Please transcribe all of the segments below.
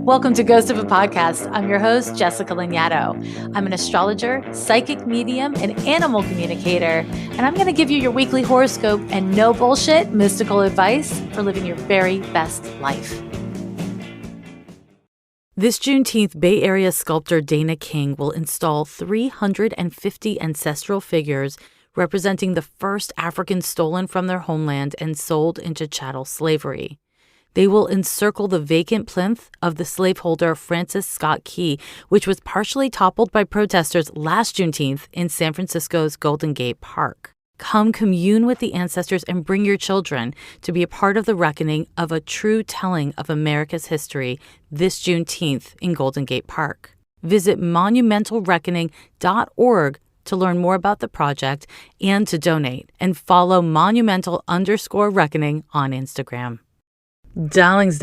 Welcome to Ghost of a Podcast. I'm your host, Jessica Lanyadoo. I'm an astrologer, psychic medium, and animal communicator, and I'm going to give you your weekly horoscope and no bullshit mystical advice for living your very best life. This Juneteenth, Bay Area sculptor Dana King will install 350 ancestral figures representing the first Africans stolen from their homeland and sold into chattel slavery. They will encircle the vacant plinth of the slaveholder Francis Scott Key, which was partially toppled by protesters last Juneteenth in San Francisco's Golden Gate Park. Come commune with the ancestors and bring your children to be a part of the reckoning of a true telling of America's history this Juneteenth in Golden Gate Park. Visit monumentalreckoning.org to learn more about the project and to donate, and follow monumental_reckoning on Instagram. Darlings,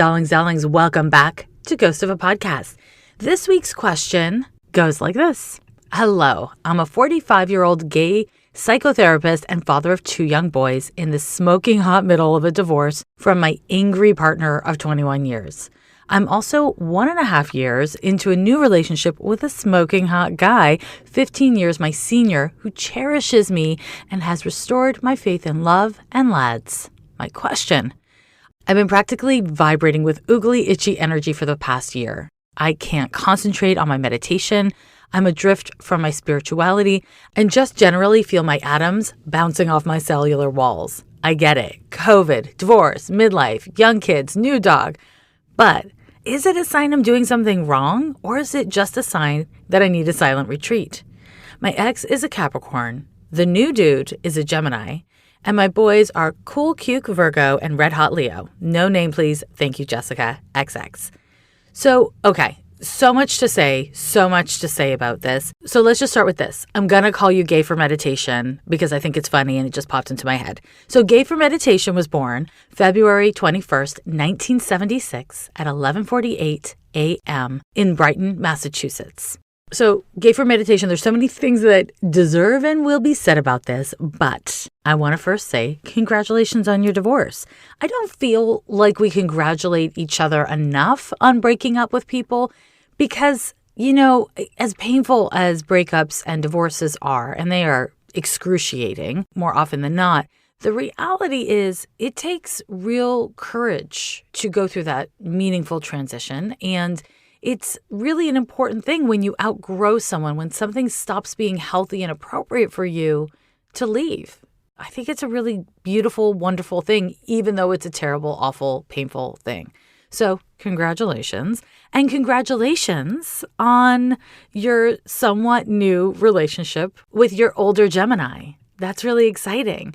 welcome back to Ghost of a Podcast. This week's question goes like this. Hello, I'm a 45-year-old gay psychotherapist and father of 2 young boys in the smoking hot middle of a divorce from my angry partner of 21 years. I'm also 1.5 years into a new relationship with a smoking hot guy, 15 years my senior, who cherishes me and has restored my faith in love and lads. My question: I've been practically vibrating with oogly, itchy energy for the past year. I can't concentrate on my meditation. I'm adrift from my spirituality and just generally feel my atoms bouncing off my cellular walls. I get it. COVID, divorce, midlife, young kids, new dog. But is it a sign I'm doing something wrong, or is it just a sign that I need a silent retreat? My ex is a Capricorn. The new dude is a Gemini. And my boys are cool, cute Virgo and red hot Leo. No name, please. Thank you, Jessica. XX. So much to say about this. So let's just start with this. I'm going to call you Gay for Meditation because I think it's funny and it just popped into my head. So Gay for Meditation was born February 21st, 1976 at 11:48 a.m. in Brighton, Massachusetts. So Gay for Meditation, there's so many things that deserve and will be said about this, but I want to first say congratulations on your divorce. I don't feel like we congratulate each other enough on breaking up with people because, as painful as breakups and divorces are, and they are excruciating more often than not, the reality is it takes real courage to go through that meaningful transition, and it's really an important thing when you outgrow someone, when something stops being healthy and appropriate for you, to leave. I think it's a really beautiful, wonderful thing, even though it's a terrible, awful, painful thing. So congratulations. And congratulations on your somewhat new relationship with your older Gemini. That's really exciting.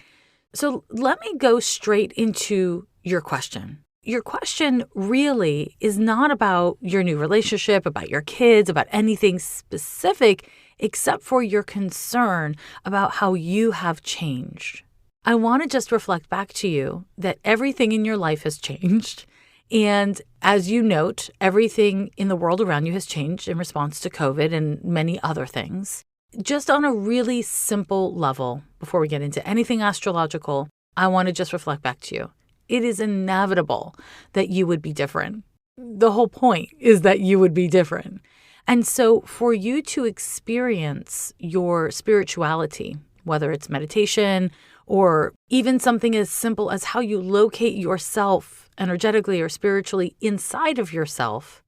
So let me go straight into your question. Your question really is not about your new relationship, about your kids, about anything specific, except for your concern about how you have changed. I want to just reflect back to you that everything in your life has changed. And as you note, everything in the world around you has changed in response to COVID and many other things. Just on a really simple level, before we get into anything astrological, I want to just reflect back to you. It is inevitable that you would be different. The whole point is that you would be different. And so for you to experience your spirituality, whether it's meditation or even something as simple as how you locate yourself energetically or spiritually inside of yourself,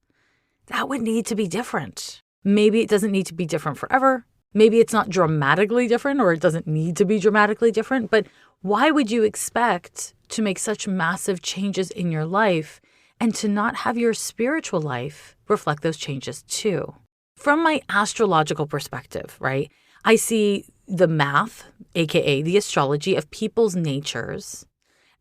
that would need to be different. Maybe it doesn't need to be different forever. Maybe it's not dramatically different, or it doesn't need to be dramatically different. But why would you expect to make such massive changes in your life and to not have your spiritual life reflect those changes too? From my astrological perspective, right, I see the math, aka the astrology of people's natures,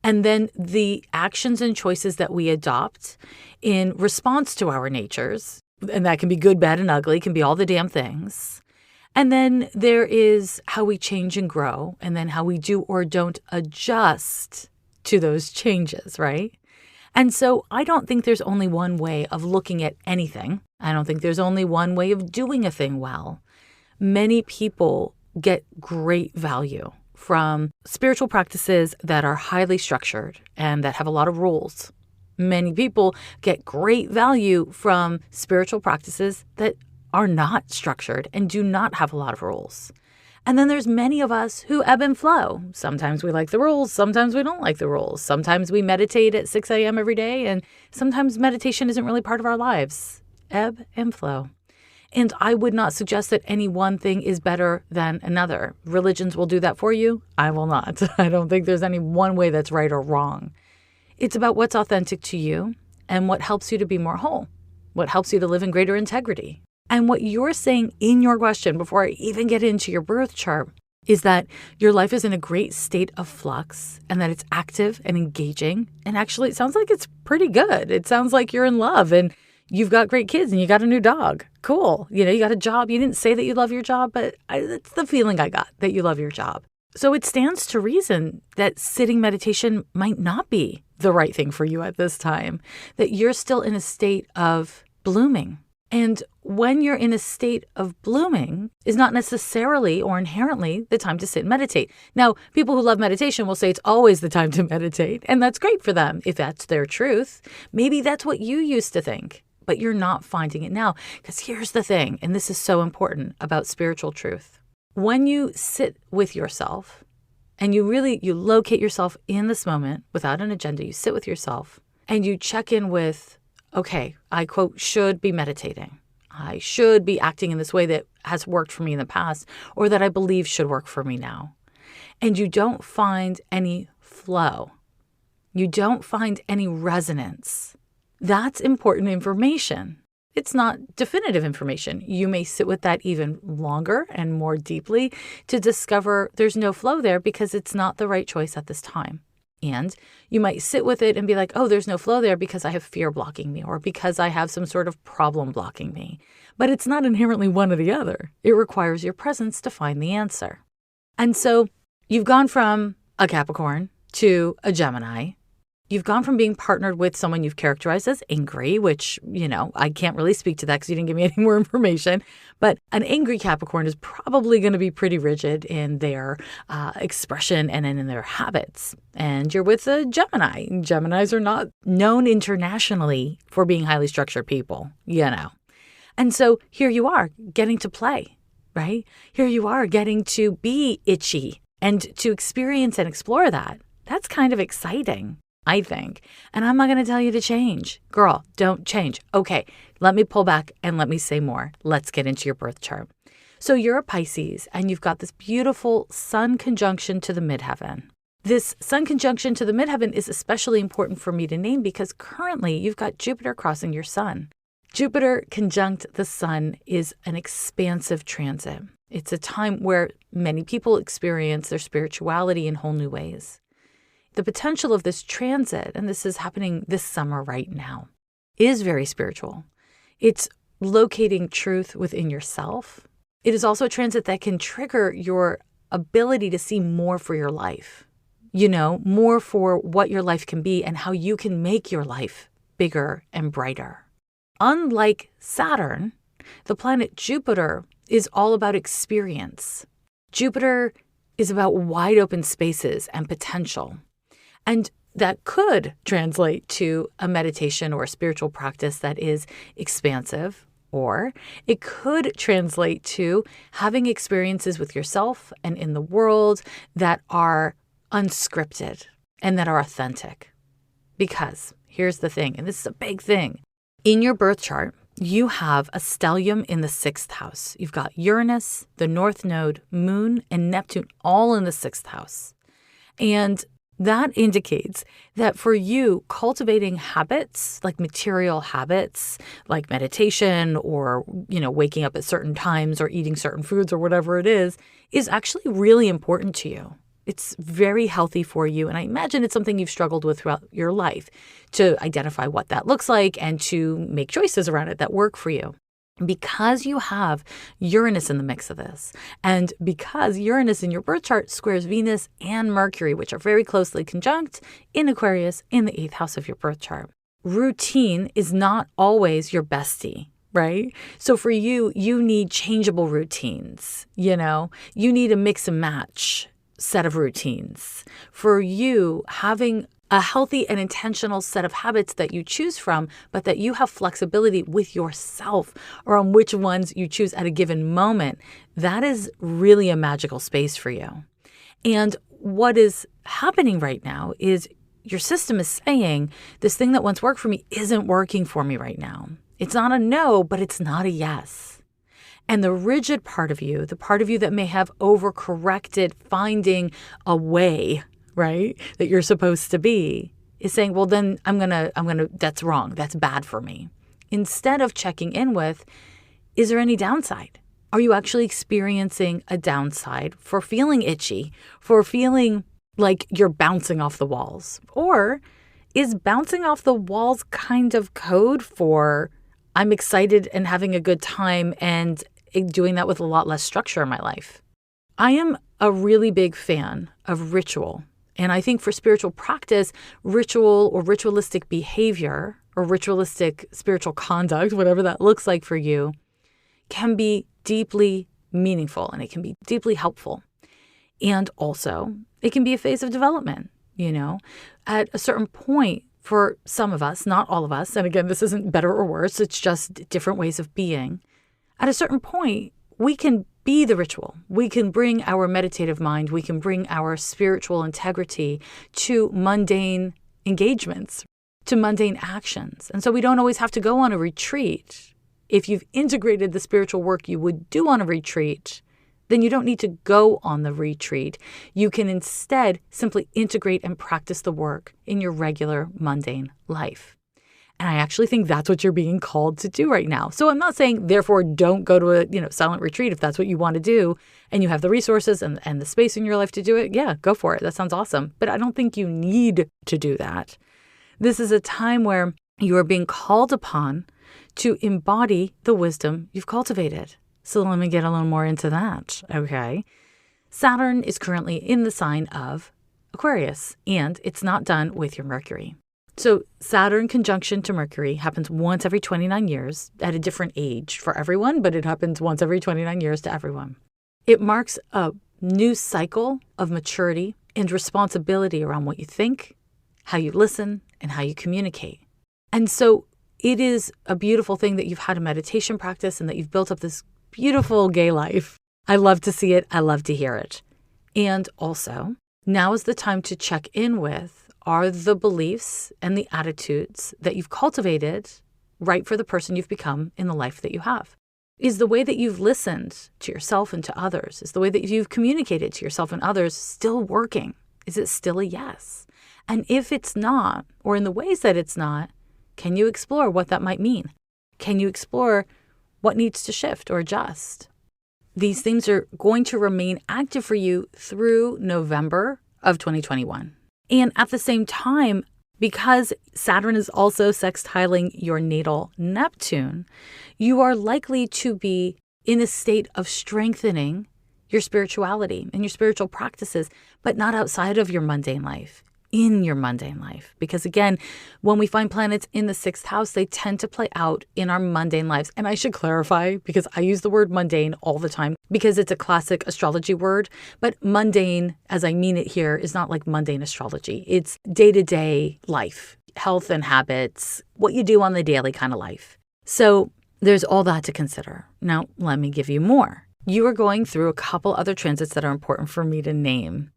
and then the actions and choices that we adopt in response to our natures. And that can be good, bad, and ugly, can be all the damn things. And then there is how we change and grow, and then how we do or don't adjust to those changes, right? And so I don't think there's only one way of looking at anything. I don't think there's only one way of doing a thing well. Many people get great value from spiritual practices that are highly structured and that have a lot of rules. Many people get great value from spiritual practices that are not structured and do not have a lot of rules. And then there's many of us who ebb and flow. Sometimes we like the rules, sometimes we don't like the rules. Sometimes we meditate at 6 a.m. every day, and sometimes meditation isn't really part of our lives. Ebb and flow. And I would not suggest that any one thing is better than another. Religions will do that for you. I will not. I don't think there's any one way that's right or wrong. It's about what's authentic to you and what helps you to be more whole, what helps you to live in greater integrity. And what you're saying in your question, before I even get into your birth chart, is that your life is in a great state of flux and that it's active and engaging. And actually, it sounds like it's pretty good. It sounds like you're in love and you've got great kids and you got a new dog. Cool. You got a job. You didn't say that you love your job, but that's the feeling I got, that you love your job. So it stands to reason that sitting meditation might not be the right thing for you at this time, that you're still in a state of blooming. And when you're in a state of blooming is not necessarily or inherently the time to sit and meditate. Now, people who love meditation will say it's always the time to meditate, and that's great for them if that's their truth. Maybe that's what you used to think, but you're not finding it now. Because here's the thing, and this is so important about spiritual truth. When you sit with yourself and you locate yourself in this moment without an agenda, you sit with yourself and you check in with, okay, I quote, should be meditating. I should be acting in this way that has worked for me in the past or that I believe should work for me now. And you don't find any flow. You don't find any resonance. That's important information. It's not definitive information. You may sit with that even longer and more deeply to discover there's no flow there because it's not the right choice at this time. And you might sit with it and be like, oh, there's no flow there because I have fear blocking me or because I have some sort of problem blocking me. But it's not inherently one or the other. It requires your presence to find the answer. And so you've gone from a Capricorn to a Gemini. You've gone from being partnered with someone you've characterized as angry, which, I can't really speak to that because you didn't give me any more information. But an angry Capricorn is probably going to be pretty rigid in their expression and in their habits. And you're with a Gemini. Geminis are not known internationally for being highly structured people, And so here you are getting to play, right? Here you are getting to be itchy and to experience and explore that. That's kind of exciting, I think. And I'm not going to tell you to change. Girl, don't change. Okay, let me pull back and let me say more. Let's get into your birth chart. So you're a Pisces and you've got this beautiful sun conjunction to the midheaven. This sun conjunction to the midheaven is especially important for me to name because currently you've got Jupiter crossing your sun. Jupiter conjunct the sun is an expansive transit. It's a time where many people experience their spirituality in whole new ways. The potential of this transit, and this is happening this summer right now, is very spiritual. It's locating truth within yourself. It is also a transit that can trigger your ability to see more for your life, more for what your life can be and how you can make your life bigger and brighter. Unlike Saturn, the planet Jupiter is all about experience. Jupiter is about wide open spaces and potential. And that could translate to a meditation or a spiritual practice that is expansive, or it could translate to having experiences with yourself and in the world that are unscripted and that are authentic. Because here's the thing, and this is a big thing. In your birth chart, you have a stellium in the 6th house. You've got Uranus, the North Node, Moon, and Neptune all in the 6th house. And that indicates that for you, cultivating habits, like material habits, like meditation or, waking up at certain times or eating certain foods or whatever it is actually really important to you. It's very healthy for you. And I imagine it's something you've struggled with throughout your life to identify what that looks like and to make choices around it that work for you. Because you have Uranus in the mix of this, and because Uranus in your birth chart squares Venus and Mercury, which are very closely conjunct in Aquarius in the 8th house of your birth chart, routine is not always your bestie, right? So for you, you need changeable routines, you need a mix and match set of routines. For you, having a healthy and intentional set of habits that you choose from, but that you have flexibility with yourself or on which ones you choose at a given moment, that is really a magical space for you. And what is happening right now is your system is saying, this thing that once worked for me isn't working for me right now. It's not a no, but it's not a yes. And the rigid part of you, the part of you that may have overcorrected finding a way, right, that you're supposed to be, is saying, well, then I'm gonna, that's wrong. That's bad for me. Instead of checking in with, is there any downside? Are you actually experiencing a downside for feeling itchy, for feeling like you're bouncing off the walls? Or is bouncing off the walls kind of code for I'm excited and having a good time and doing that with a lot less structure in my life? I am a really big fan of ritual. And I think for spiritual practice, ritual or ritualistic behavior or ritualistic spiritual conduct, whatever that looks like for you, can be deeply meaningful and it can be deeply helpful. And also, it can be a phase of development, At a certain point, for some of us, not all of us, and again, this isn't better or worse, it's just different ways of being. At a certain point, we can be the ritual. We can bring our meditative mind, we can bring our spiritual integrity to mundane engagements, to mundane actions. And so we don't always have to go on a retreat. If you've integrated the spiritual work you would do on a retreat, then you don't need to go on the retreat. You can instead simply integrate and practice the work in your regular mundane life. And I actually think that's what you're being called to do right now. So I'm not saying, therefore, don't go to a silent retreat if that's what you want to do and you have the resources and the space in your life to do it. Yeah, go for it. That sounds awesome. But I don't think you need to do that. This is a time where you are being called upon to embody the wisdom you've cultivated. So let me get a little more into that. Okay. Saturn is currently in the sign of Aquarius, and it's not done with your Mercury. So Saturn conjunction to Mercury happens once every 29 years at a different age for everyone, but it happens once every 29 years to everyone. It marks a new cycle of maturity and responsibility around what you think, how you listen, and how you communicate. And so it is a beautiful thing that you've had a meditation practice and that you've built up this beautiful gay life. I love to see it. I love to hear it. And also, now is the time to check in with, are the beliefs and the attitudes that you've cultivated right for the person you've become in the life that you have? Is the way that you've listened to yourself and to others, is the way that you've communicated to yourself and others still working? Is it still a yes? And if it's not, or in the ways that it's not, can you explore what that might mean? Can you explore what needs to shift or adjust? These themes are going to remain active for you through November of 2021. And at the same time, because Saturn is also sextiling your natal Neptune, you are likely to be in a state of strengthening your spirituality and your spiritual practices, but not outside of your mundane life, in your mundane life. Because again, when we find planets in the sixth house, they tend to play out in our mundane lives. And I should clarify, because I use the word mundane all the time because it's a classic astrology word, but mundane, as I mean it here, is not like mundane astrology. It's day-to-day life, health and habits, what you do on the daily kind of life. So there's all that to consider. Now, let me give you more. You are going through a couple other transits that are important for me to name.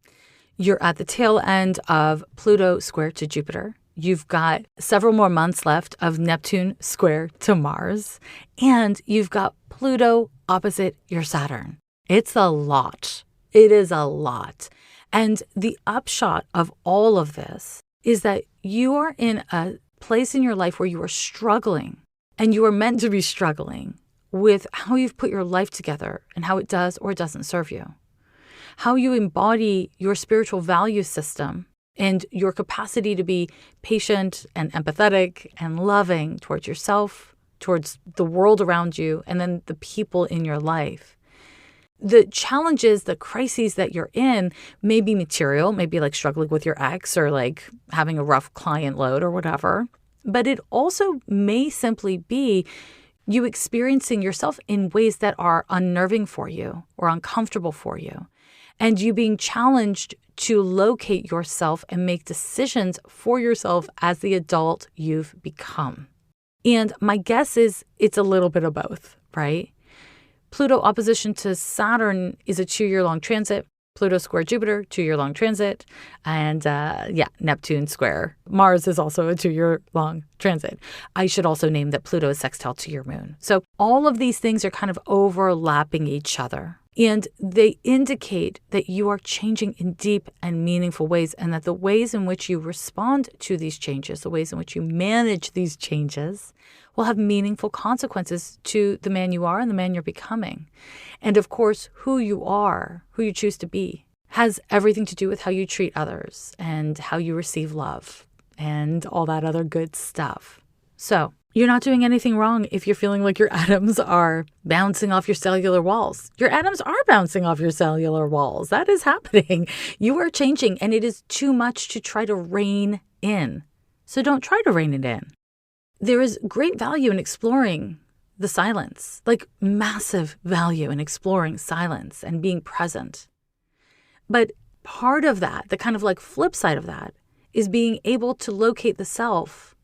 You're at the tail end of Pluto square to Jupiter. You've got several more months left of Neptune square to Mars. And you've got Pluto opposite your Saturn. It's a lot. It is a lot. And the upshot of all of this is that you are in a place in your life where you are struggling, and you are meant to be struggling with how you've put your life together and how it does or doesn't serve you. How you embody your spiritual value system and your capacity to be patient and empathetic and loving towards yourself, towards the world around you, and then the people in your life. The challenges, the crises that you're in may be material, maybe like struggling with your ex or like having a rough client load or whatever. But it also may simply be you experiencing yourself in ways that are unnerving for you or uncomfortable for you. And you being challenged to locate yourself and make decisions for yourself as the adult you've become. And my guess is it's a little bit of both, right? Pluto opposition to Saturn is a 2-year-long transit. Pluto square Jupiter, 2-year-long transit. And Neptune square Mars is also a 2-year-long transit. I should also name that Pluto is sextile to your moon. So all of these things are kind of overlapping each other. And they indicate that you are changing in deep and meaningful ways, and that the ways in which you respond to these changes, the ways in which you manage these changes, will have meaningful consequences to the man you are and the man you're becoming. And of course, who you are, who you choose to be, has everything to do with how you treat others and how you receive love and all that other good stuff. So you're not doing anything wrong if you're feeling like your atoms are bouncing off your cellular walls. Your atoms are bouncing off your cellular walls. That is happening. You are changing, and it is too much to try to rein in. So don't try to rein it in. There is great value in exploring the silence, like massive value in exploring silence and being present. But part of that, the kind of like flip side of that, is being able to locate the self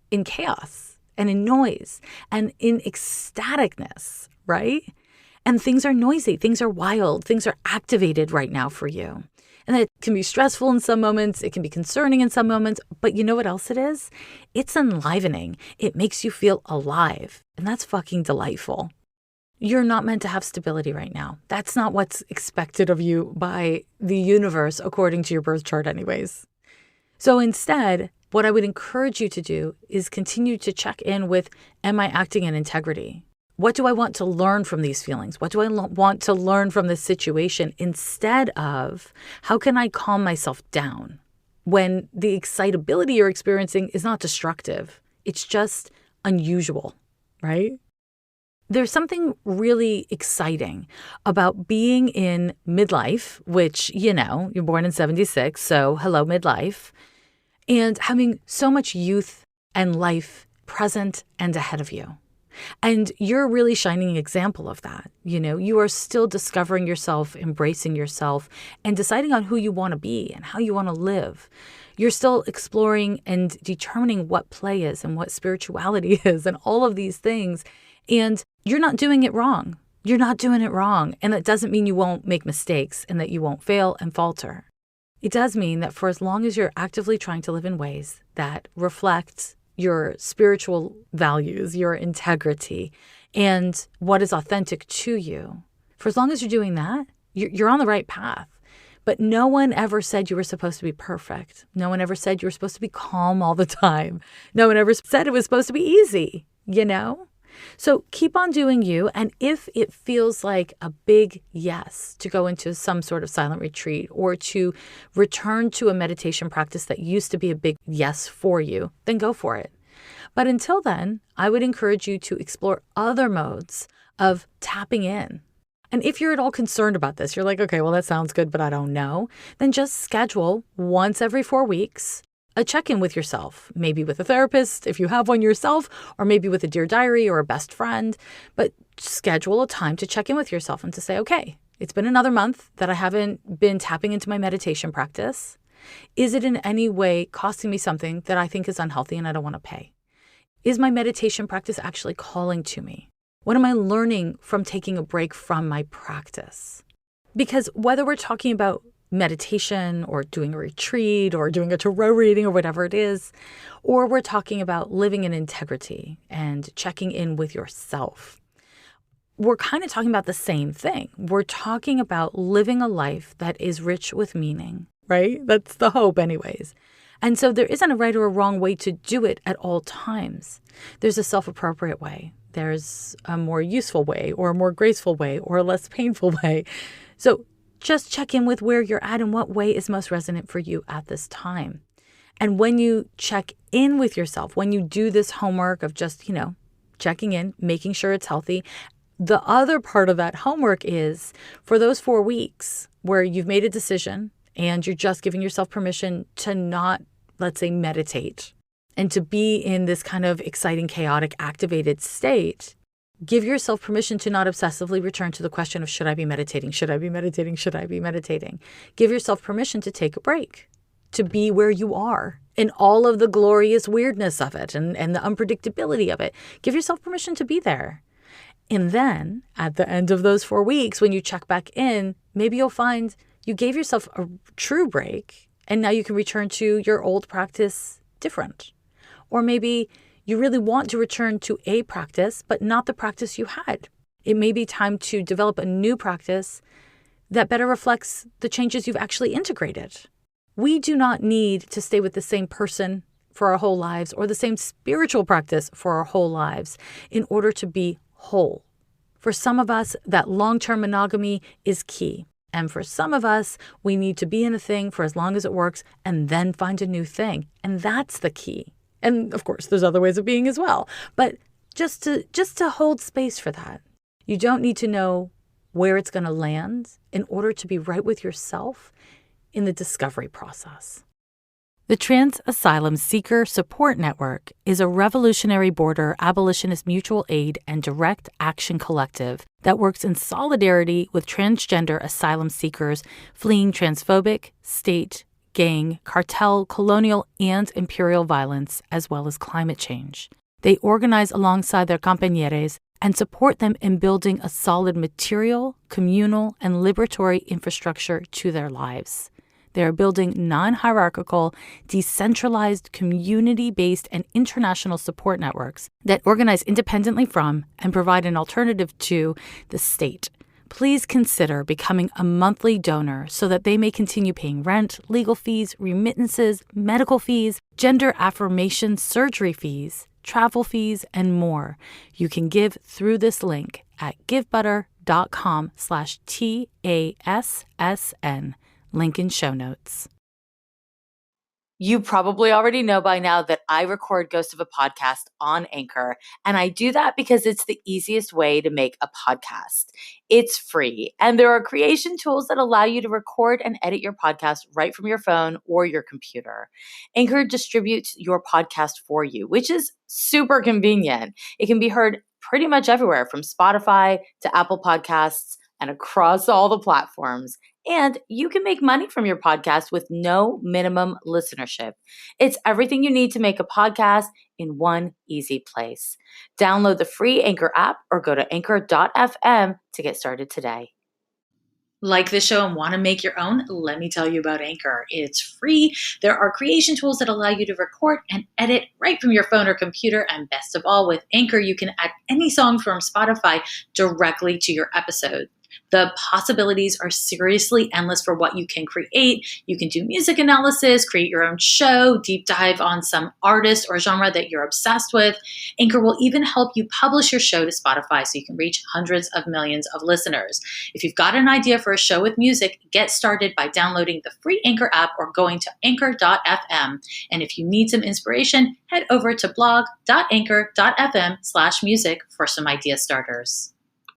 in chaos and in noise and in ecstaticness, right? And things are noisy, things are wild, things are activated right now for you. And it can be stressful in some moments, it can be concerning in some moments, but you know what else it is? It's enlivening. It makes you feel alive, and that's fucking delightful. You're not meant to have stability right now. That's not what's expected of you by the universe according to your birth chart anyways. So instead, what I would encourage you to do is continue to check in with, am I acting in integrity? What do I want to learn from these feelings? What do I want to learn from this situation, instead of how can I calm myself down when the excitability you're experiencing is not destructive? It's just unusual, right? There's something really exciting about being in midlife, which, you know, you're born in 76, so hello midlife, and having so much youth and life present and ahead of you. And you're a really shining example of that. You know, you are still discovering yourself, embracing yourself, and deciding on who you want to be and how you want to live. You're still exploring and determining what play is and what spirituality is and all of these things. And you're not doing it wrong. You're not doing it wrong. And that doesn't mean you won't make mistakes and that you won't fail and falter. It does mean that for as long as you're actively trying to live in ways that reflect your spiritual values, your integrity, and what is authentic to you, for as long as you're doing that, you're on the right path. But no one ever said you were supposed to be perfect. No one ever said you were supposed to be calm all the time. No one ever said it was supposed to be easy, you know? So keep on doing you. And if it feels like a big yes to go into some sort of silent retreat or to return to a meditation practice that used to be a big yes for you, then go for it. But until then, I would encourage you to explore other modes of tapping in. And if you're at all concerned about this, you're like, okay, well, that sounds good, but I don't know, then just schedule once every 4 weeks a check-in with yourself, maybe with a therapist if you have one yourself, or maybe with a Dear Diary or a best friend. But schedule a time to check in with yourself and to say, okay, it's been another month that I haven't been tapping into my meditation practice. Is it in any way costing me something that I think is unhealthy and I don't want to pay? Is my meditation practice actually calling to me? What am I learning from taking a break from my practice? Because whether we're talking about meditation or doing a retreat or doing a tarot reading or whatever it is, or we're talking about living in integrity and checking in with yourself, we're kind of talking about the same thing. We're talking about living a life that is rich with meaning, right? That's the hope anyways. And so there isn't a right or a wrong way to do it at all times. There's a self-appropriate way. There's a more useful way or a more graceful way or a less painful way. So just check in with where you're at and what way is most resonant for you at this time. And when you check in with yourself, when you do this homework of just, checking in, making sure it's healthy, the other part of that homework is for those 4 weeks where you've made a decision and you're just giving yourself permission to not, let's say, meditate and to be in this kind of exciting, chaotic, activated state, Give yourself permission to not obsessively return to the question of, should I be meditating? Should I be meditating? Should I be meditating? Give yourself permission to take a break, to be where you are in all of the glorious weirdness of it and the unpredictability of it. Give yourself permission to be there. And then at the end of those 4 weeks, when you check back in, maybe you'll find you gave yourself a true break and now you can return to your old practice different. Or maybe you really want to return to a practice, but not the practice you had. It may be time to develop a new practice that better reflects the changes you've actually integrated. We do not need to stay with the same person for our whole lives or the same spiritual practice for our whole lives in order to be whole. For some of us, that long-term monogamy is key. And for some of us, we need to be in a thing for as long as it works and then find a new thing. And that's the key. And of course, there's other ways of being as well. But just to hold space for that. You don't need to know where it's going to land in order to be right with yourself in the discovery process. The Trans Asylum Seeker Support Network is a revolutionary border abolitionist mutual aid and direct action collective that works in solidarity with transgender asylum seekers fleeing transphobic, state, gang, cartel, colonial, and imperial violence, as well as climate change. They organize alongside their compañeros and support them in building a solid material, communal, and liberatory infrastructure to their lives. They are building non-hierarchical, decentralized, community-based, and international support networks that organize independently from and provide an alternative to the state. Please consider becoming a monthly donor so that they may continue paying rent, legal fees, remittances, medical fees, gender affirmation surgery fees, travel fees, and more. You can give through this link at givebutter.com/TASSN. Link in show notes. You probably already know by now that I record Ghost of a Podcast on Anchor, and I do that because it's the easiest way to make a podcast. It's free, and there are creation tools that allow you to record and edit your podcast right from your phone or your computer. Anchor distributes your podcast for you, which is super convenient. It can be heard pretty much everywhere, from Spotify to Apple Podcasts and across all the platforms. And you can make money from your podcast with no minimum listenership. It's everything you need to make a podcast in one easy place. Download the free Anchor app or go to anchor.fm to get started today. Like the show and want to make your own? Let me tell you about Anchor. It's free. There are creation tools that allow you to record and edit right from your phone or computer. And best of all, with Anchor, you can add any song from Spotify directly to your episode. The possibilities are seriously endless for what you can create. You can do music analysis, create your own show, deep dive on some artist or genre that you're obsessed with. Anchor will even help you publish your show to Spotify so you can reach hundreds of millions of listeners. If you've got an idea for a show with music, get started by downloading the free Anchor app or going to anchor.fm. And if you need some inspiration, head over to blog.anchor.fm/music for some idea starters.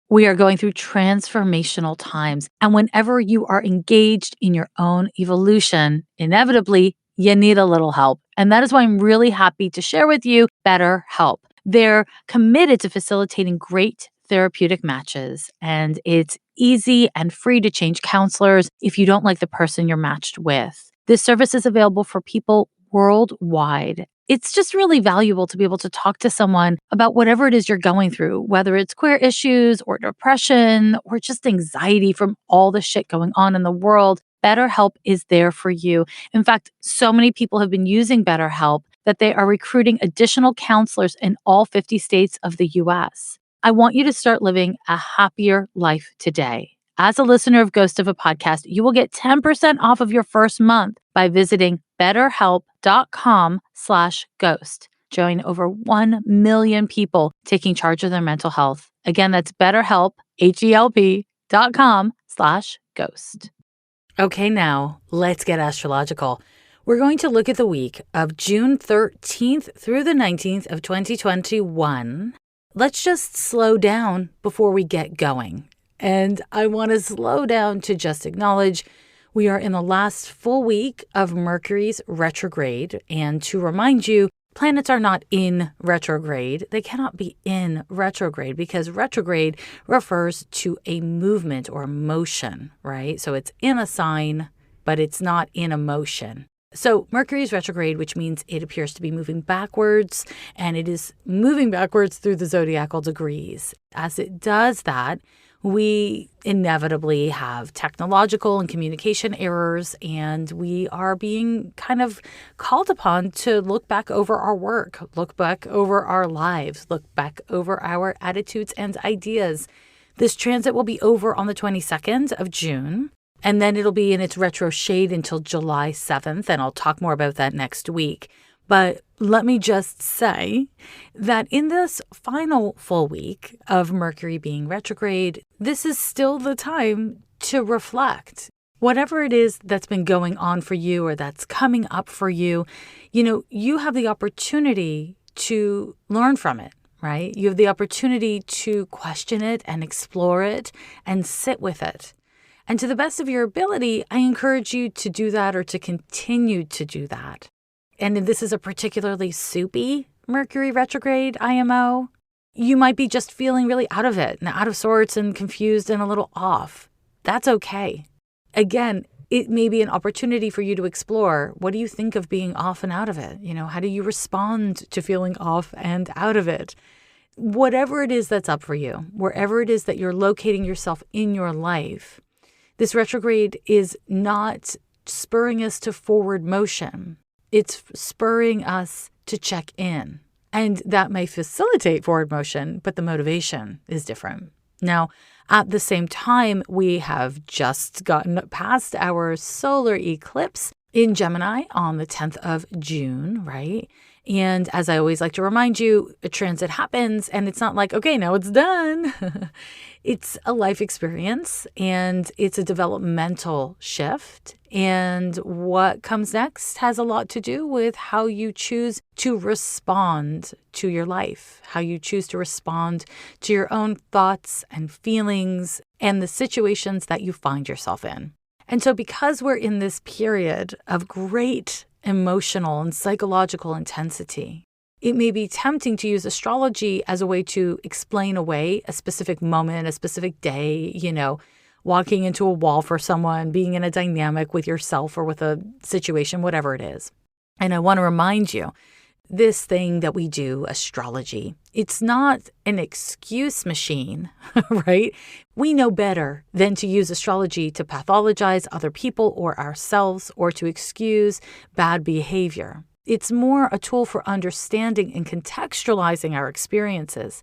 We are going through transformational times, and whenever you are engaged in your own evolution, inevitably, you need a little help. And that is why I'm really happy to share with you BetterHelp. They're committed to facilitating great therapeutic matches, and it's easy and free to change counselors if you don't like the person you're matched with. This service is available for people worldwide. It's just really valuable to be able to talk to someone about whatever it is you're going through, whether it's queer issues or depression or just anxiety from all the shit going on in the world. BetterHelp is there for you. In fact, so many people have been using BetterHelp that they are recruiting additional counselors in all 50 states of the US. I want you to start living a happier life today. As a listener of Ghost of a Podcast, you will get 10% off of your first month by visiting betterhelp.com/ghost. Join over 1 million people taking charge of their mental health. Again, that's BetterHelp, HELP.com/ghost. Okay, now let's get astrological. We're going to look at the week of June 13th through the 19th of 2021. Let's just slow down before we get going. And I want to slow down to just acknowledge we are in the last full week of Mercury's retrograde. And to remind you, planets are not in retrograde. They cannot be in retrograde because retrograde refers to a movement or motion, right? So it's in a sign, but it's not in a motion. So Mercury is retrograde, which means it appears to be moving backwards, and it is moving backwards through the zodiacal degrees. As it does that, we inevitably have technological and communication errors, and we are being kind of called upon to look back over our work, look back over our lives, look back over our attitudes and ideas. This transit will be over on the 22nd of June, and then it'll be in its retro shade until July 7th, and I'll talk more about that next week. But let me just say that in this final full week of Mercury being retrograde, this is still the time to reflect. Whatever it is that's been going on for you or that's coming up for you, you have the opportunity to learn from it, right? You have the opportunity to question it and explore it and sit with it. And to the best of your ability, I encourage you to do that or to continue to do that. And if this is a particularly soupy Mercury retrograde IMO, you might be just feeling really out of it and out of sorts and confused and a little off. That's okay. Again, it may be an opportunity for you to explore, what do you think of being off and out of it? How do you respond to feeling off and out of it? Whatever it is that's up for you, wherever it is that you're locating yourself in your life, this retrograde is not spurring us to forward motion. It's spurring us to check in. And that may facilitate forward motion, but the motivation is different. Now, at the same time, we have just gotten past our solar eclipse in Gemini on the 10th of June, right? And as I always like to remind you, a transit happens and it's not like, okay, now it's done. It's a life experience and it's a developmental shift. And what comes next has a lot to do with how you choose to respond to your life, how you choose to respond to your own thoughts and feelings and the situations that you find yourself in. And so because we're in this period of great emotional and psychological intensity, it may be tempting to use astrology as a way to explain away a specific moment, a specific day, walking into a wall for someone, being in a dynamic with yourself or with a situation, whatever it is. And I want to remind you, this thing that we do, astrology, it's not an excuse machine, right? We know better than to use astrology to pathologize other people or ourselves or to excuse bad behavior. It's more a tool for understanding and contextualizing our experiences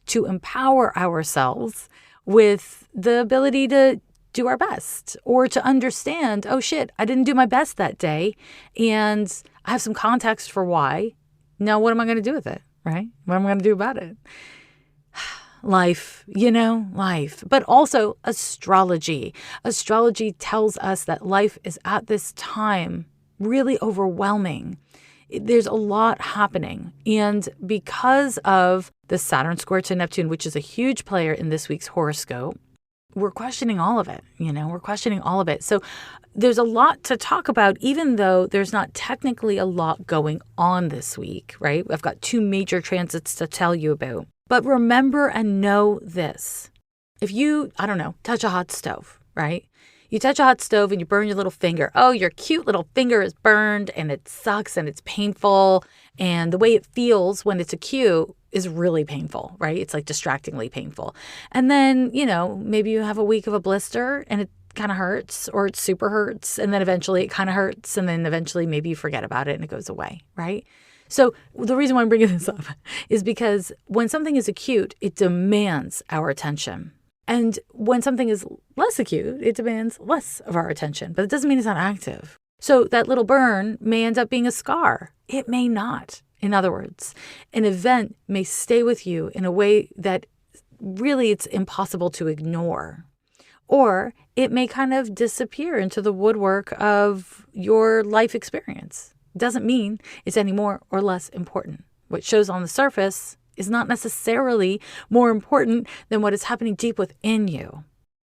to empower ourselves with the ability to do our best or to understand, oh shit, I didn't do my best that day and I have some context for why. Now, what am I going to do with it, right? What am I going to do about it? Life, life, but also astrology. Astrology tells us that life is at this time really overwhelming. There's a lot happening. And because of the Saturn square to Neptune, which is a huge player in this week's horoscope, we're questioning all of it. We're questioning all of it. So there's a lot to talk about, even though there's not technically a lot going on this week, right? I've got 2 major transits to tell you about. But remember and know this. If you, touch a hot stove, right? You touch a hot stove and you burn your little finger. Oh, your cute little finger is burned and it sucks and it's painful. And the way it feels when it's acute is really painful, right? It's like distractingly painful. And then, maybe you have a week of a blister and it kind of hurts or it super hurts. And then eventually it kind of hurts. And then eventually maybe you forget about it and it goes away, right? So the reason why I'm bringing this up is because when something is acute, it demands our attention. And when something is less acute, it demands less of our attention, but it doesn't mean it's not active. So that little burn may end up being a scar. It may not. In other words, an event may stay with you in a way that really it's impossible to ignore. Or it may kind of disappear into the woodwork of your life experience. Doesn't mean it's any more or less important. What shows on the surface is not necessarily more important than what is happening deep within you.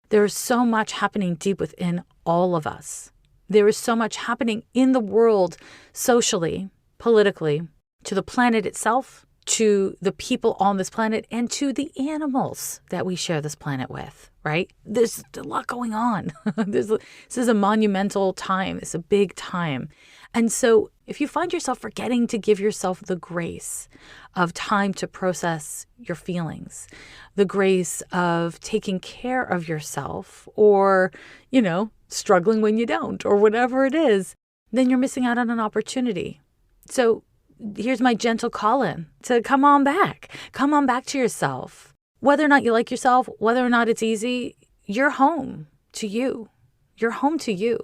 There is so much happening deep within all of us. There is so much happening in the world, socially, politically, to the planet itself, to the people on this planet, and to the animals that we share this planet with, right? There's a lot going on. This is a monumental time. It's a big time. And so if you find yourself forgetting to give yourself the grace of time to process your feelings, the grace of taking care of yourself, or, struggling when you don't, or whatever it is, then you're missing out on an opportunity. So here's my gentle call-in to come on back. Come on back to yourself. Whether or not you like yourself, whether or not it's easy, you're home to you. You're home to you.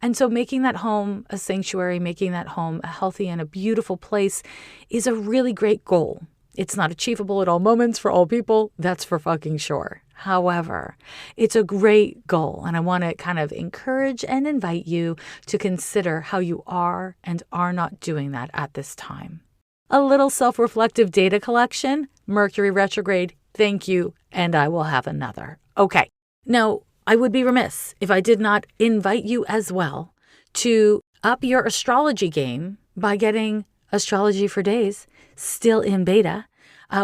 And so making that home a sanctuary, making that home a healthy and a beautiful place is a really great goal. It's not achievable at all moments for all people. That's for fucking sure. However, it's a great goal, and I want to kind of encourage and invite you to consider how you are and are not doing that at this time. A little self-reflective data collection, Mercury retrograde, thank you, and I will have another. Okay, now I would be remiss if I did not invite you as well to up your astrology game by getting Astrology for Days, still in beta.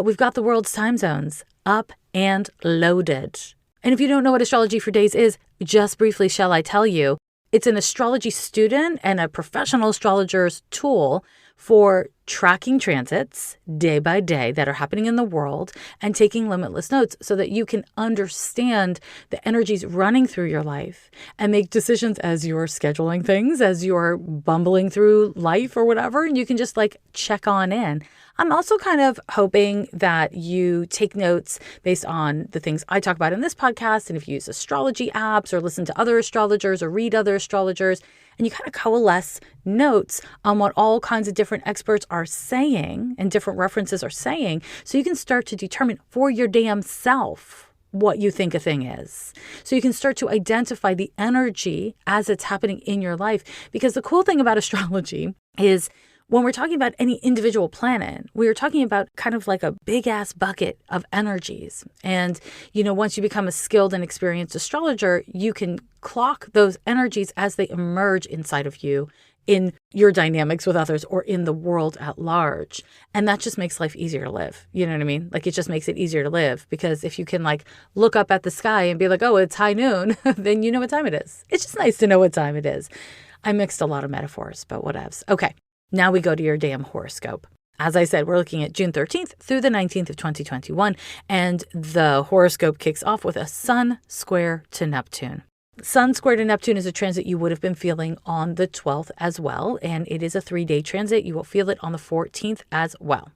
We've got the world's time zones up and loaded. And if you don't know what Astrology for Days is, just briefly shall I tell you, it's an astrology student and a professional astrologer's tool for tracking transits day by day that are happening in the world and taking limitless notes so that you can understand the energies running through your life and make decisions as you're scheduling things, as you're bumbling through life or whatever, and you can just check on in. I'm also kind of hoping that you take notes based on the things I talk about in this podcast, and if you use astrology apps or listen to other astrologers or read other astrologers, and you kind of coalesce notes on what all kinds of different experts are saying and different references are saying, so you can start to determine for your damn self what you think a thing is. So you can start to identify the energy as it's happening in your life. Because the cool thing about astrology is when we're talking about any individual planet, we're talking about kind of like a big ass bucket of energies. And, once you become a skilled and experienced astrologer, you can clock those energies as they emerge inside of you in your dynamics with others or in the world at large. And that just makes life easier to live. You know what I mean? It just makes it easier to live, because if you can look up at the sky and be like, oh, it's high noon, then you know what time it is. It's just nice to know what time it is. I mixed a lot of metaphors, but whatevs. Okay. Now we go to your damn horoscope. As I said, we're looking at June 13th through the 19th of 2021, and the horoscope kicks off with a Sun square to Neptune. Sun square to Neptune is a transit you would have been feeling on the 12th as well, and it is a 3-day transit. You will feel it on the 14th as well.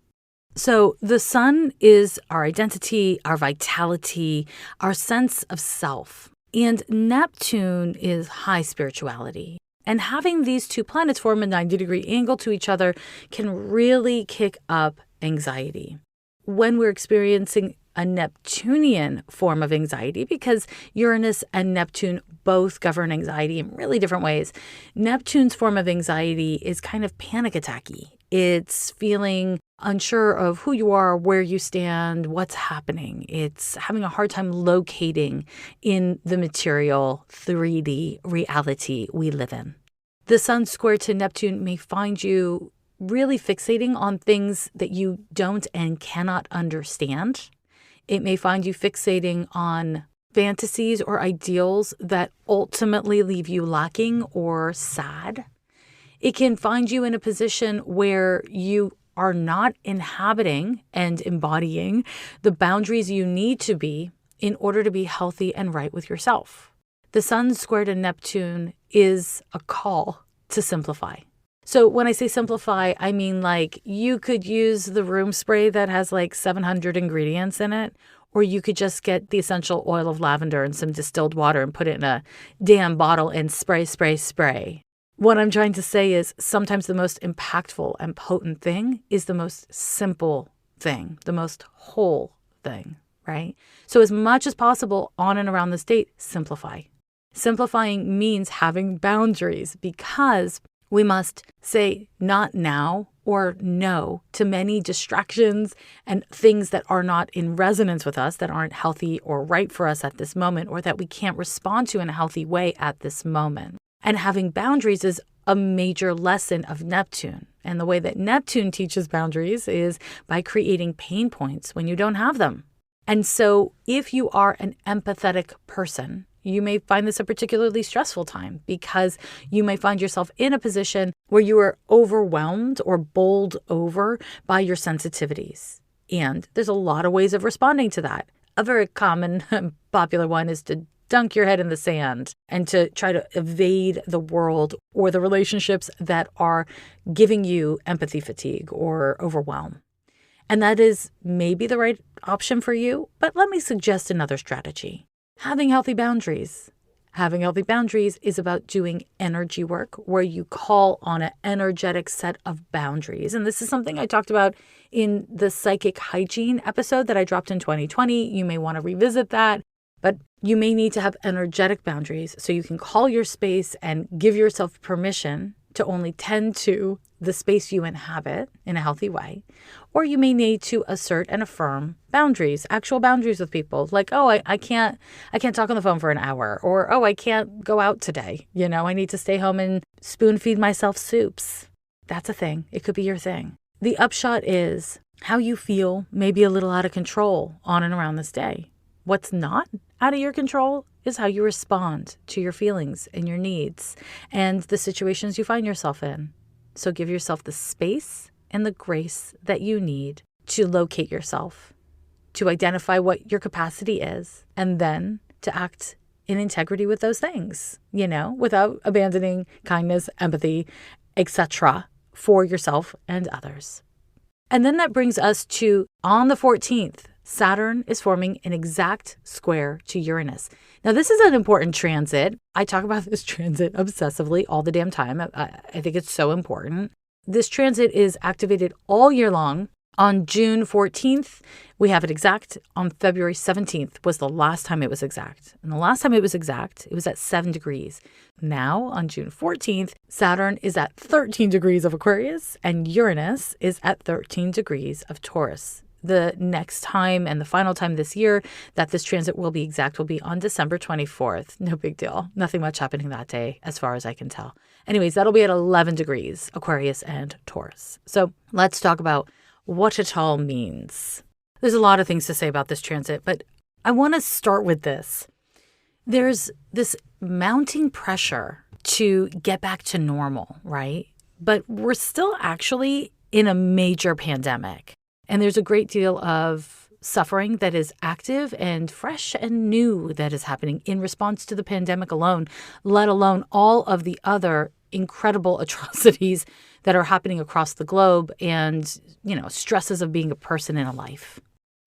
So the Sun is our identity, our vitality, our sense of self, and Neptune is high spirituality. And having these two planets form a 90-degree angle to each other can really kick up anxiety. When we're experiencing a Neptunian form of anxiety, because Uranus and Neptune both govern anxiety in really different ways, Neptune's form of anxiety is kind of panic attacky. It's feeling unsure of who you are, where you stand, what's happening. It's having a hard time locating in the material 3D reality we live in. The Sun square to Neptune may find you really fixating on things that you don't and cannot understand. It may find you fixating on fantasies or ideals that ultimately leave you lacking or sad. It can find you in a position where you are not inhabiting and embodying the boundaries you need to be in order to be healthy and right with yourself. The Sun square to Neptune is a call to simplify. So when I say simplify, I mean you could use the room spray that has 700 ingredients in it, or you could just get the essential oil of lavender and some distilled water and put it in a damn bottle and spray, spray, spray. What I'm trying to say is sometimes the most impactful and potent thing is the most simple thing, the most whole thing, right? So as much as possible on and around this date, simplify. Simplifying means having boundaries, because we must say not now or no to many distractions and things that are not in resonance with us, that aren't healthy or right for us at this moment, or that we can't respond to in a healthy way at this moment. And having boundaries is a major lesson of Neptune. And the way that Neptune teaches boundaries is by creating pain points when you don't have them. And so if you are an empathetic person, you may find this a particularly stressful time because you may find yourself in a position where you are overwhelmed or bowled over by your sensitivities. And there's a lot of ways of responding to that. A very common popular one is to dunk your head in the sand and to try to evade the world or the relationships that are giving you empathy fatigue or overwhelm. And that is maybe the right option for you, but let me suggest another strategy. Having healthy boundaries. Having healthy boundaries is about doing energy work where you call on an energetic set of boundaries. And this is something I talked about in the psychic hygiene episode that I dropped in 2020. You may want to revisit that, but you may need to have energetic boundaries so you can call your space and give yourself permission to only tend to the space you inhabit in a healthy way. Or you may need to assert and affirm boundaries, actual boundaries with people. Like, oh, I can't talk on the phone for an hour. Or, oh, I can't go out today. I need to stay home and spoon feed myself soups. That's a thing. It could be your thing. The upshot is how you feel may be a little out of control on and around this day. What's not out of your control is how you respond to your feelings and your needs and the situations you find yourself in. So give yourself the space and the grace that you need to locate yourself, to identify what your capacity is, and then to act in integrity with those things, without abandoning kindness, empathy, etc. for yourself and others. And then that brings us to on the 14th, Saturn is forming an exact square to Uranus. Now, this is an important transit. I talk about this transit obsessively all the damn time. I think it's so important. This transit is activated all year long. On June 14th, we have it exact. On February 17th was the last time it was exact. And the last time it was exact, it was at 7 degrees. Now, on June 14th, Saturn is at 13 degrees of Aquarius and Uranus is at 13 degrees of Taurus. The next time and the final time this year that this transit will be exact will be on December 24th. No big deal. Nothing much happening that day as far as I can tell. Anyways, that'll be at 11 degrees, Aquarius and Taurus. So let's talk about what it all means. There's a lot of things to say about this transit, but I want to start with this. There's this mounting pressure to get back to normal, right? But we're still actually in a major pandemic. And there's a great deal of suffering that is active and fresh and new that is happening in response to the pandemic alone, let alone all of the other incredible atrocities that are happening across the globe and, stresses of being a person in a life.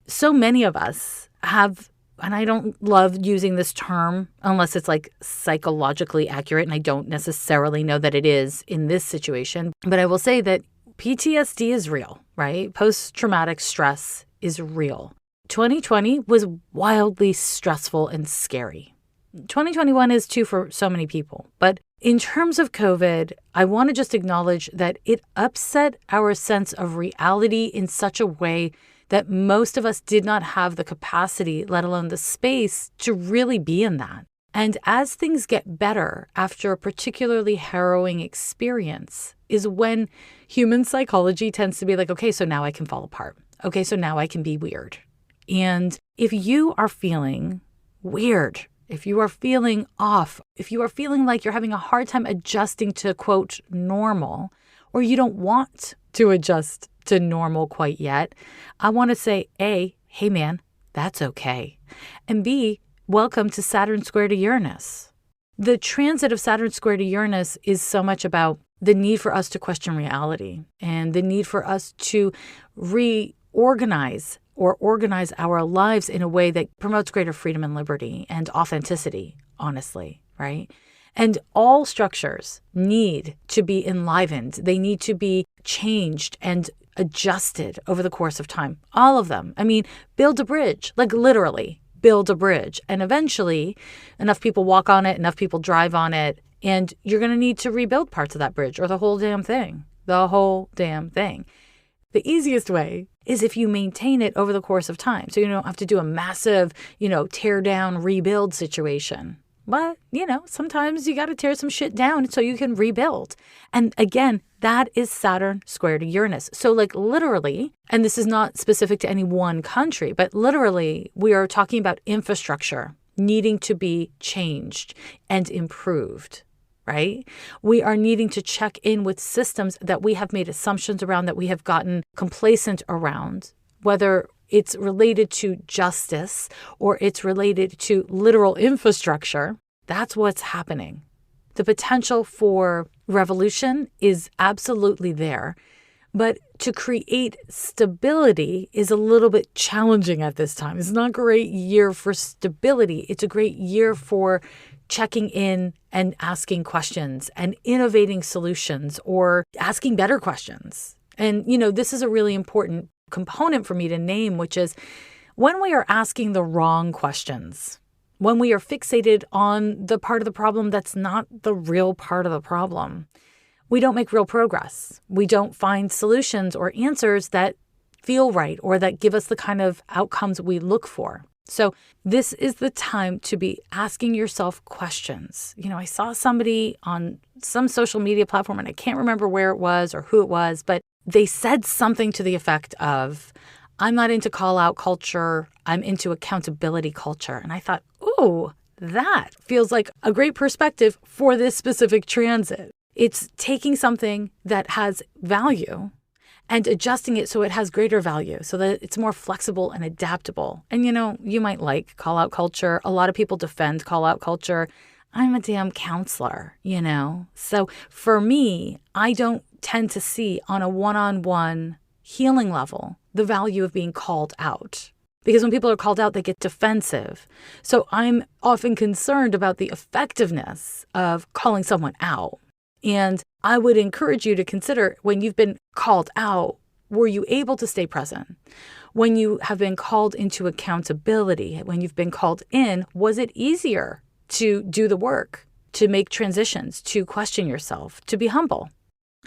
So many of us have, and I don't love using this term unless it's like psychologically accurate, and I don't necessarily know that it is in this situation, but I will say that PTSD is real, right? Post-traumatic stress is real. 2020 was wildly stressful and scary. 2021 is too for so many people. But in terms of COVID, I want to just acknowledge that it upset our sense of reality in such a way that most of us did not have the capacity, let alone the space, to really be in that. And as things get better after a particularly harrowing experience is when human psychology tends to be like, okay, so now I can fall apart. Okay, so now I can be weird. And if you are feeling weird, if you are feeling off, if you are feeling like you're having a hard time adjusting to, quote, normal, or you don't want to adjust to normal quite yet, I want to say, A, hey man, that's okay. And B, welcome to Saturn square to Uranus. The transit of Saturn square to Uranus is so much about the need for us to question reality and the need for us to reorganize or organize our lives in a way that promotes greater freedom and liberty and authenticity, honestly, right? And all structures need to be enlivened. They need to be changed and adjusted over the course of time. All of them. I mean, build a bridge, like literally build a bridge. And eventually enough people walk on it, enough people drive on it, and you're going to need to rebuild parts of that bridge or the whole damn thing. The whole damn thing. The easiest way is if you maintain it over the course of time. So you don't have to do a massive, tear down, rebuild situation. But, sometimes you got to tear some shit down so you can rebuild. And again, that is Saturn square to Uranus. So literally, and this is not specific to any one country, but literally we are talking about infrastructure needing to be changed and improved, right? We are needing to check in with systems that we have made assumptions around, that we have gotten complacent around, whether it's related to justice or it's related to literal infrastructure. That's what's happening. The potential for revolution is absolutely there. But to create stability is a little bit challenging at this time. It's not a great year for stability. It's a great year for checking in and asking questions and innovating solutions or asking better questions. And, this is a really important component for me to name, which is when we are asking the wrong questions, when we are fixated on the part of the problem that's not the real part of the problem, we don't make real progress. We don't find solutions or answers that feel right or that give us the kind of outcomes we look for. So this is the time to be asking yourself questions. I saw somebody on some social media platform, and I can't remember where it was or who it was, but they said something to the effect of, I'm not into call-out culture, I'm into accountability culture. And I thought, ooh, that feels like a great perspective for this specific transit. It's taking something that has value and adjusting it so it has greater value, so that it's more flexible and adaptable. And you might like call-out culture. A lot of people defend call-out culture. I'm a damn counselor, So for me, I don't tend to see on a one-on-one healing level the value of being called out. Because when people are called out, they get defensive. So I'm often concerned about the effectiveness of calling someone out. And I would encourage you to consider, when you've been called out, were you able to stay present? When you have been called into accountability, when you've been called in, was it easier to do the work, to make transitions, to question yourself, to be humble?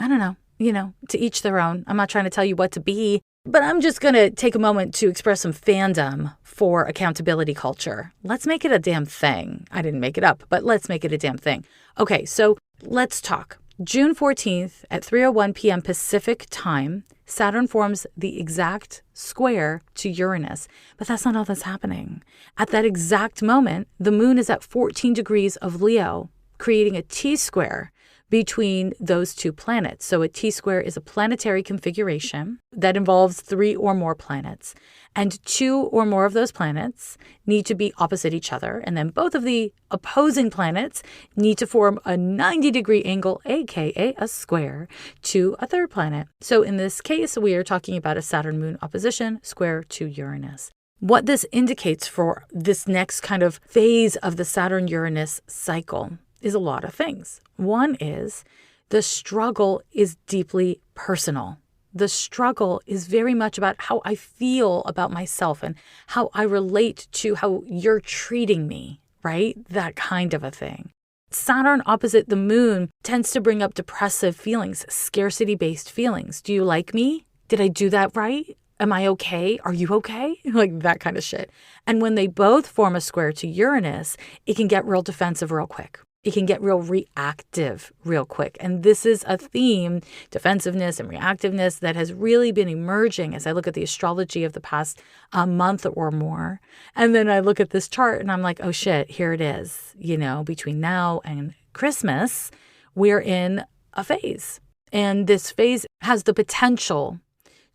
I don't know, to each their own. I'm not trying to tell you what to be, but I'm just going to take a moment to express some fandom for accountability culture. Let's make it a damn thing. I didn't make it up, but let's make it a damn thing. Okay, so let's talk. June 14th at 3:01 p.m. Pacific time, Saturn forms the exact square to Uranus. But that's not all that's happening. At that exact moment, the moon is at 14 degrees of Leo, creating a T-square between those two planets. So a T-square is a planetary configuration that involves 3 or more planets. And 2 or more of those planets need to be opposite each other. And then both of the opposing planets need to form a 90-degree angle, aka a square, to a third planet. So in this case, we are talking about a Saturn-Moon opposition square to Uranus. What this indicates for this next kind of phase of the Saturn-Uranus cycle is a lot of things. One is the struggle is deeply personal. The struggle is very much about how I feel about myself and how I relate to how you're treating me, right? That kind of a thing. Saturn opposite the moon tends to bring up depressive feelings, scarcity-based feelings. Do you like me? Did I do that right? Am I okay? Are you okay? Like that kind of shit. And when they both form a square to Uranus, it can get real defensive real quick. It can get real reactive real quick. And this is a theme, defensiveness and reactiveness, that has really been emerging as I look at the astrology of the past month or more. And then I look at this chart and I'm like, oh shit, here it is. Between now and Christmas, we're in a phase. And this phase has the potential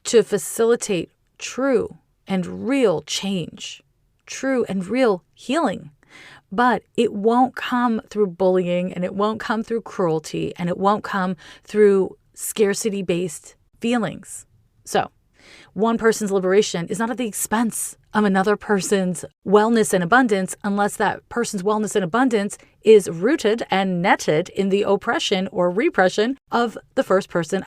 to facilitate true and real change, true and real healing. But it won't come through bullying, and it won't come through cruelty, and it won't come through scarcity-based feelings. So one person's liberation is not at the expense of another person's wellness and abundance, unless that person's wellness and abundance is rooted and netted in the oppression or repression of the first person,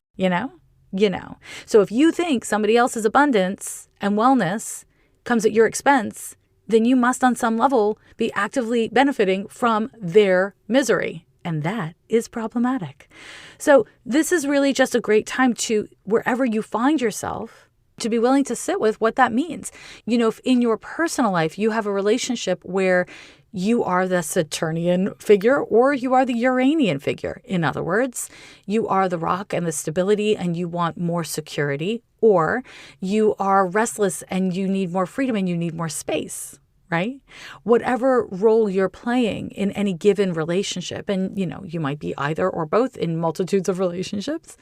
So if you think somebody else's abundance and wellness comes at your expense, then you must on some level be actively benefiting from their misery. And that is problematic. So this is really just a great time to, wherever you find yourself, to be willing to sit with what that means. If in your personal life you have a relationship where you are the Saturnian figure or you are the Uranian figure. In other words, you are the rock and the stability and you want more security, or you are restless and you need more freedom and you need more space, right? Whatever role you're playing in any given relationship, and you might be either or both in multitudes of relationships,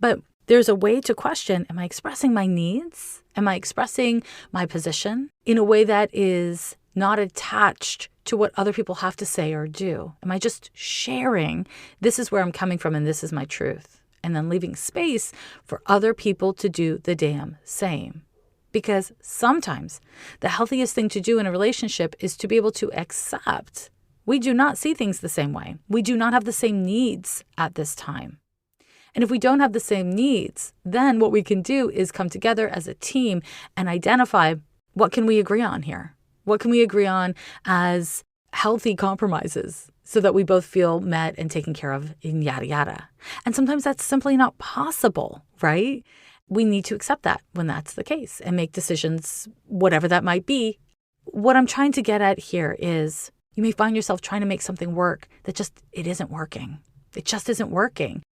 but there's a way to question, am I expressing my needs? Am I expressing my position in a way that is not attached to what other people have to say or do? Am I just sharing, this is where I'm coming from and this is my truth? And then leaving space for other people to do the damn same. Because sometimes the healthiest thing to do in a relationship is to be able to accept we do not see things the same way. We do not have the same needs at this time. And if we don't have the same needs, then what we can do is come together as a team and identify what can we agree on here? What can we agree on as healthy compromises so that we both feel met and taken care of in yada yada? And sometimes that's simply not possible, right? We need to accept that when that's the case and make decisions, whatever that might be. What I'm trying to get at here is you may find yourself trying to make something work that it isn't working. It just isn't working.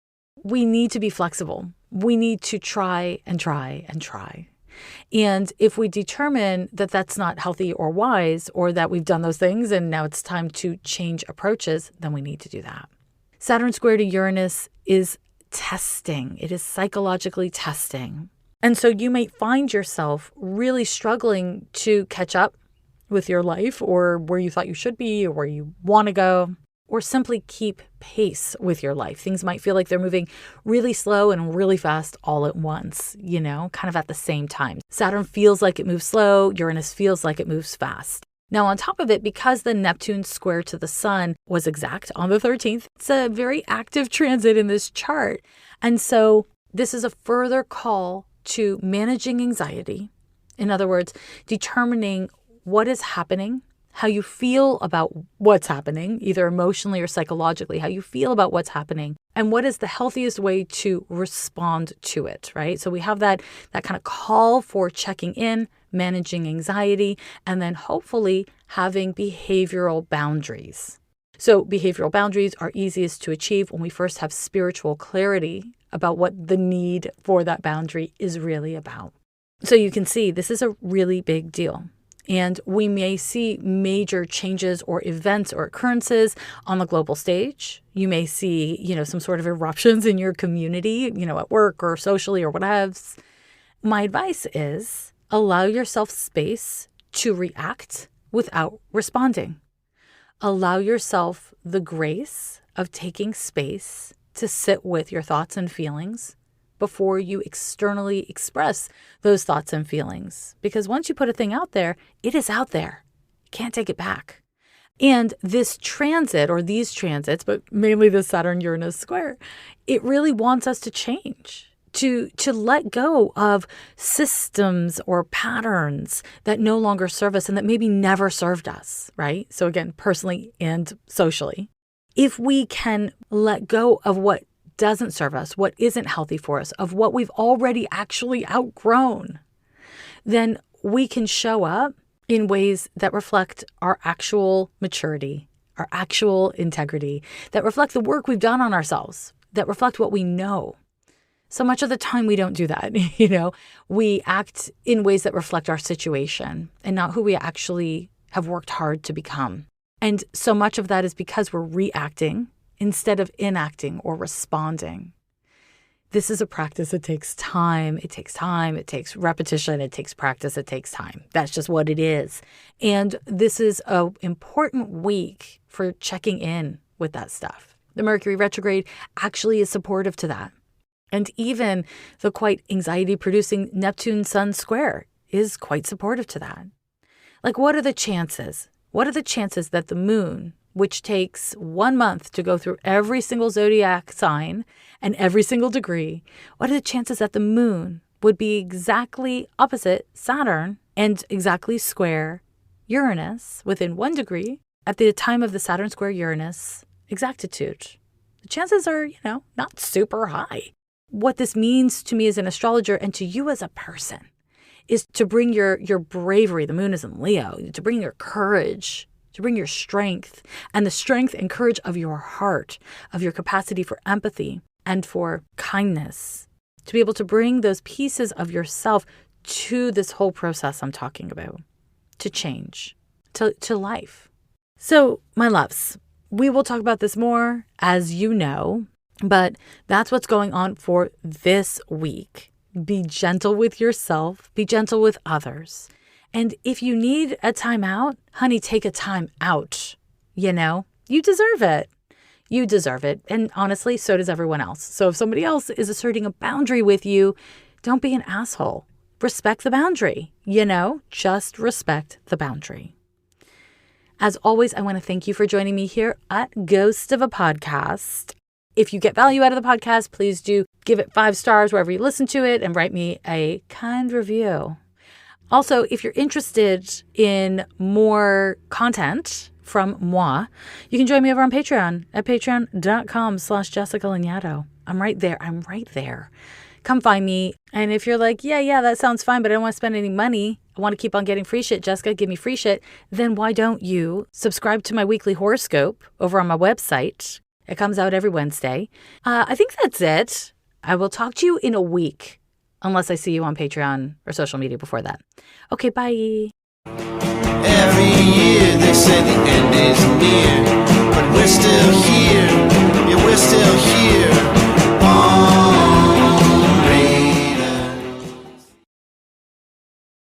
We need to be flexible. We need to try and try and try. And if we determine that that's not healthy or wise, or that we've done those things and now it's time to change approaches, then we need to do that. Saturn square to Uranus is testing. It is psychologically testing. And so you may find yourself really struggling to catch up with your life or where you thought you should be or where you want to go, or simply keep pace with your life. Things might feel like they're moving really slow and really fast all at once, kind of at the same time. Saturn feels like it moves slow. Uranus feels like it moves fast. Now, on top of it, because the Neptune square to the sun was exact on the 13th, it's a very active transit in this chart. And so this is a further call to managing anxiety. In other words, determining what is happening, how you feel about what's happening, either emotionally or psychologically, how you feel about what's happening, and what is the healthiest way to respond to it, right? So we have that kind of call for checking in, managing anxiety, and then hopefully having behavioral boundaries. So behavioral boundaries are easiest to achieve when we first have spiritual clarity about what the need for that boundary is really about. So you can see this is a really big deal. And we may see major changes or events or occurrences on the global stage. You may see, some sort of eruptions in your community, at work or socially or whatever. My advice is allow yourself space to react without responding. Allow yourself the grace of taking space to sit with your thoughts and feelings before you externally express those thoughts and feelings. Because once you put a thing out there, it is out there. You can't take it back. And this transit, or these transits, but mainly the Saturn-Uranus square, it really wants us to change, to let go of systems or patterns that no longer serve us and that maybe never served us, right? So again, personally and socially. If we can let go of what doesn't serve us, what isn't healthy for us, of what we've already actually outgrown, then we can show up in ways that reflect our actual maturity, our actual integrity, that reflect the work we've done on ourselves, that reflect what we know. So much of the time we don't do that, we act in ways that reflect our situation and not who we actually have worked hard to become. And so much of that is because we're reacting instead of enacting or responding. This is a practice. It takes time. It takes time. It takes repetition. It takes practice. It takes time. That's just what it is. And this is an important week for checking in with that stuff. The Mercury retrograde actually is supportive to that. And even the quite anxiety-producing Neptune-Sun square is quite supportive to that. Like, what are the chances? What are the chances that the moon, which takes 1 month to go through every single zodiac sign and every single degree, what are the chances that the moon would be exactly opposite Saturn and exactly square Uranus within 1 degree at the time of the Saturn square Uranus exactitude? The chances are, not super high. What this means to me as an astrologer and to you as a person is to bring your bravery. The moon is in Leo, to bring your courage, to bring your strength, and the strength and courage of your heart, of your capacity for empathy and for kindness, to be able to bring those pieces of yourself to this whole process I'm talking about, to change, to life. So, my loves, we will talk about this more, as you know, but that's what's going on for this week. Be gentle with yourself, be gentle with others. And if you need a time out, honey, take a time out. You know, you deserve it. You deserve it. And honestly, so does everyone else. So if somebody else is asserting a boundary with you, don't be an asshole. Respect the boundary. You know, just respect the boundary. As always, I want to thank you for joining me here at Ghost of a Podcast. If you get value out of the podcast, please do give it 5 stars wherever you listen to it and write me a kind review. Also, if you're interested in more content from moi, you can join me over on Patreon at patreon.com/Jessica Lanyadoo. I'm right there. Come find me. And if you're like, yeah, that sounds fine, but I don't want to spend any money, I want to keep on getting free shit, Jessica, give me free shit, then why don't you subscribe to my weekly horoscope over on my website? It comes out every Wednesday. I think that's it. I will talk to you in a week, unless I see you on Patreon or social media before that. Okay, bye. Every year they say the end is near, but we're still here.